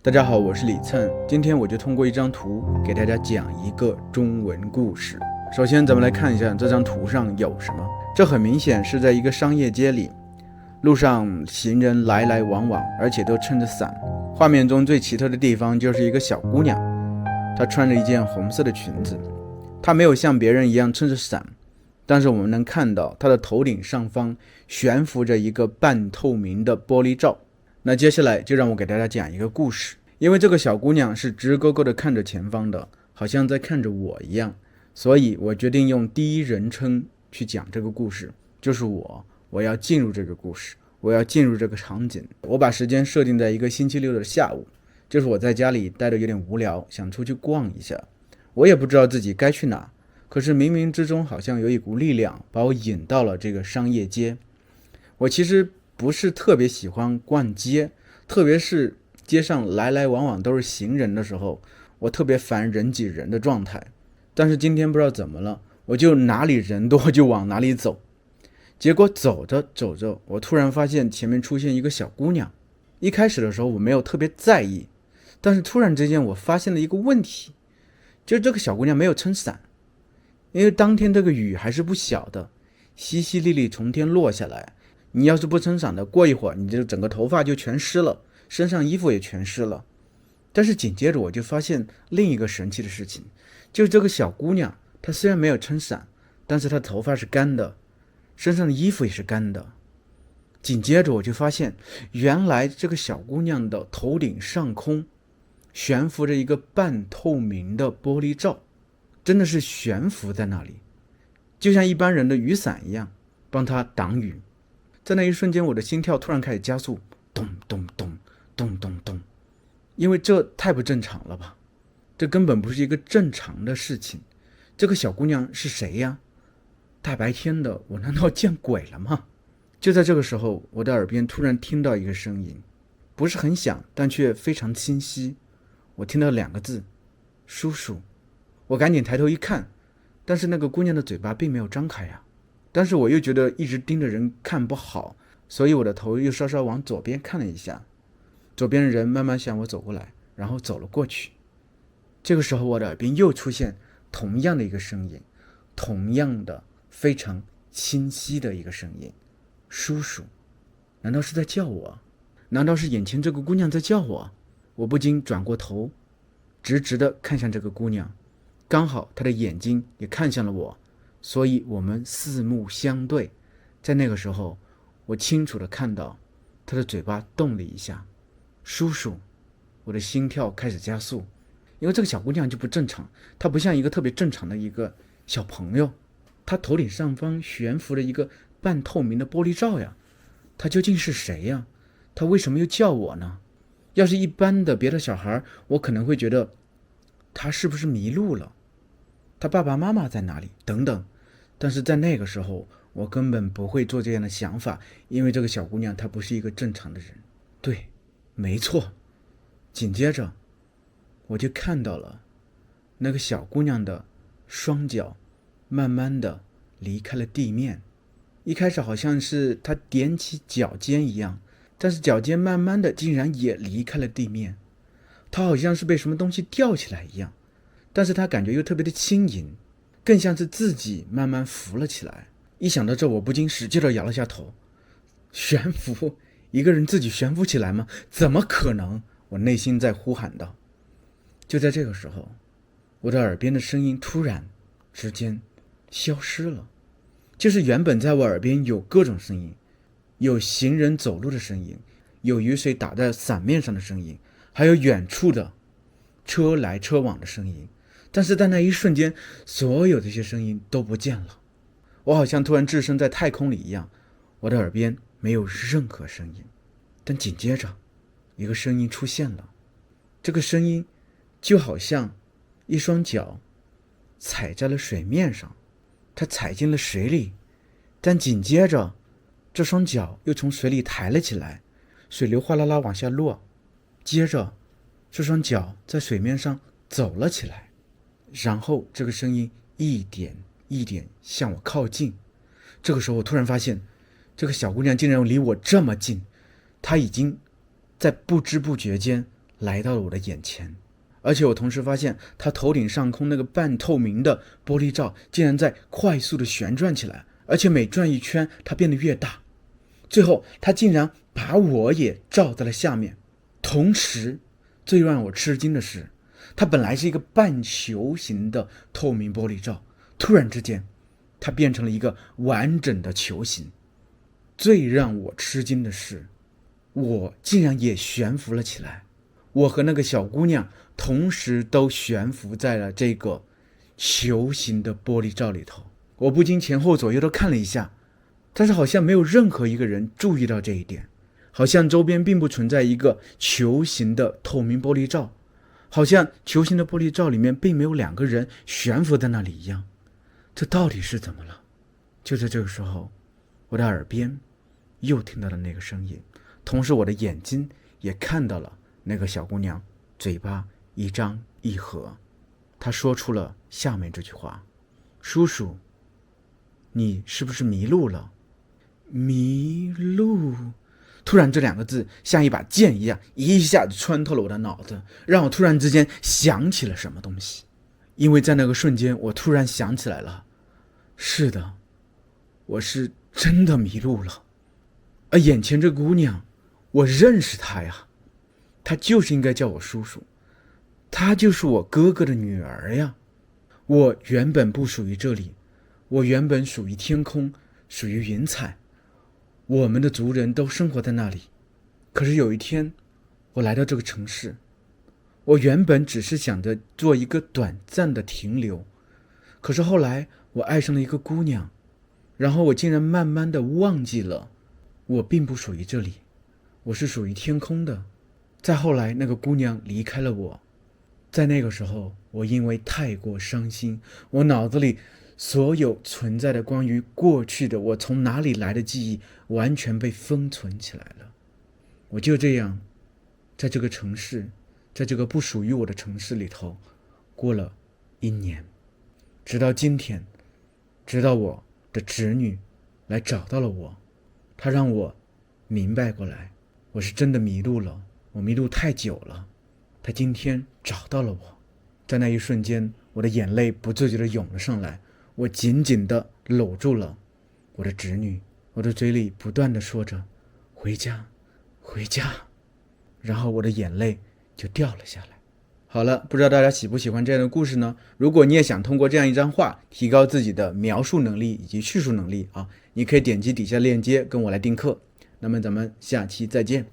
大家好，我是李灿，今天我就通过一张图给大家讲一个中文故事。首先咱们来看一下这张图上有什么，这很明显是在一个商业街里，路上行人来来往往，而且都撑着伞。画面中最奇特的地方就是一个小姑娘，她穿着一件红色的裙子，她没有像别人一样撑着伞，但是我们能看到她的头顶上方悬浮着一个半透明的玻璃罩。那接下来就让我给大家讲一个故事，因为这个小姑娘是直勾勾的看着前方的，好像在看着我一样，所以我决定用第一人称去讲这个故事，就是我要进入这个故事，我要进入这个场景。我把时间设定在一个星期六的下午，就是我在家里待得有点无聊，想出去逛一下，我也不知道自己该去哪，可是冥冥之中好像有一股力量把我引到了这个商业街。我其实不是特别喜欢逛街，特别是街上来来往往都是行人的时候，我特别烦人挤人的状态。但是今天不知道怎么了，我就哪里人多就往哪里走。结果走着走着，我突然发现前面出现一个小姑娘。一开始的时候我没有特别在意，但是突然之间我发现了一个问题，就是这个小姑娘没有撑伞。因为当天这个雨还是不小的，淅淅沥沥从天落下来，你要是不撑伞的，过一会儿你这整个头发就全湿了，身上衣服也全湿了。但是紧接着我就发现另一个神奇的事情，就是这个小姑娘她虽然没有撑伞，但是她头发是干的，身上的衣服也是干的。紧接着我就发现，原来这个小姑娘的头顶上空悬浮着一个半透明的玻璃罩，真的是悬浮在那里，就像一般人的雨伞一样，帮她挡雨。在那一瞬间，我的心跳突然开始加速，咚咚咚咚咚咚，因为这太不正常了吧，这根本不是一个正常的事情。这个小姑娘是谁呀？大白天的，我难道见鬼了吗？就在这个时候，我的耳边突然听到一个声音，不是很响，但却非常清晰。我听到两个字，叔叔。我赶紧抬头一看，但是那个姑娘的嘴巴并没有张开呀。但是我又觉得一直盯着人看不好，所以我的头又稍稍往左边看了一下，左边的人慢慢向我走过来，然后走了过去。这个时候我的耳边又出现同样的一个声音，同样的非常清晰的一个声音，叔叔。难道是在叫我？难道是眼前这个姑娘在叫我？我不禁转过头，直直地看向这个姑娘，刚好她的眼睛也看向了我，所以我们四目相对。在那个时候，我清楚地看到她的嘴巴动了一下，叔叔。我的心跳开始加速，因为这个小姑娘就不正常，她不像一个特别正常的一个小朋友，她头顶上方悬浮着一个半透明的玻璃罩呀，她究竟是谁呀？她为什么又叫我呢？要是一般的别的小孩，我可能会觉得她是不是迷路了，她爸爸妈妈在哪里等等。但是在那个时候，我根本不会做这样的想法，因为这个小姑娘她不是一个正常的人。对，没错。紧接着我就看到了那个小姑娘的双脚慢慢的离开了地面。一开始好像是她踮起脚尖一样，但是脚尖慢慢的竟然也离开了地面。她好像是被什么东西吊起来一样，但是她感觉又特别的轻盈，更像是自己慢慢浮了起来。一想到这，我不禁使劲地摇了下头。悬浮？一个人自己悬浮起来吗？怎么可能？我内心在呼喊道。就在这个时候，我的耳边的声音突然之间消失了。就是原本在我耳边有各种声音，有行人走路的声音，有雨水打在伞面上的声音，还有远处的车来车往的声音。但是在那一瞬间，所有这些声音都不见了。我好像突然置身在太空里一样，我的耳边没有任何声音。但紧接着一个声音出现了，这个声音就好像一双脚踩在了水面上，它踩进了水里，但紧接着这双脚又从水里抬了起来，水流哗啦啦往下落，接着这双脚在水面上走了起来，然后这个声音一点一点向我靠近。这个时候我突然发现，这个小姑娘竟然离我这么近，她已经在不知不觉间来到了我的眼前，而且我同时发现他头顶上空那个半透明的玻璃罩竟然在快速的旋转起来，而且每转一圈它变得越大，最后他竟然把我也罩在了下面。同时最让我吃惊的是，它本来是一个半球形的透明玻璃罩，突然之间它变成了一个完整的球形。最让我吃惊的是，我竟然也悬浮了起来，我和那个小姑娘同时都悬浮在了这个球形的玻璃罩里头。我不禁前后左右都看了一下，但是好像没有任何一个人注意到这一点，好像周边并不存在一个球形的透明玻璃罩，好像球形的玻璃罩里面并没有两个人悬浮在那里一样。这到底是怎么了？就在这个时候，我的耳边又听到了那个声音，同时我的眼睛也看到了那个小姑娘嘴巴一张一合，她说出了下面这句话：叔叔，你是不是迷路了？迷路。突然这两个字像一把剑一样，一下子穿透了我的脑子，让我突然之间想起了什么东西。因为在那个瞬间，我突然想起来了，是的，我是真的迷路了。而眼前这姑娘，我认识她呀，她就是应该叫我叔叔，她就是我哥哥的女儿呀。我原本不属于这里，我原本属于天空，属于云彩，我们的族人都生活在那里。可是有一天，我来到这个城市，我原本只是想着做一个短暂的停留，可是后来我爱上了一个姑娘，然后我竟然慢慢的忘记了我并不属于这里，我是属于天空的。再后来那个姑娘离开了我，在那个时候我因为太过伤心，我脑子里所有存在的关于过去的我从哪里来的记忆完全被封存起来了。我就这样在这个城市，在这个不属于我的城市里头过了1年，直到今天，直到我的侄女来找到了我，她让我明白过来，我是真的迷路了，我迷路太久了。她今天找到了我，在那一瞬间，我的眼泪不自觉地涌了上来，我紧紧地搂住了我的侄女，我的嘴里不断地说着回家回家，然后我的眼泪就掉了下来。好了，不知道大家喜不喜欢这样的故事呢？如果你也想通过这样一张画提高自己的描述能力以及叙述能力啊，你可以点击底下链接跟我来订课。那么咱们下期再见。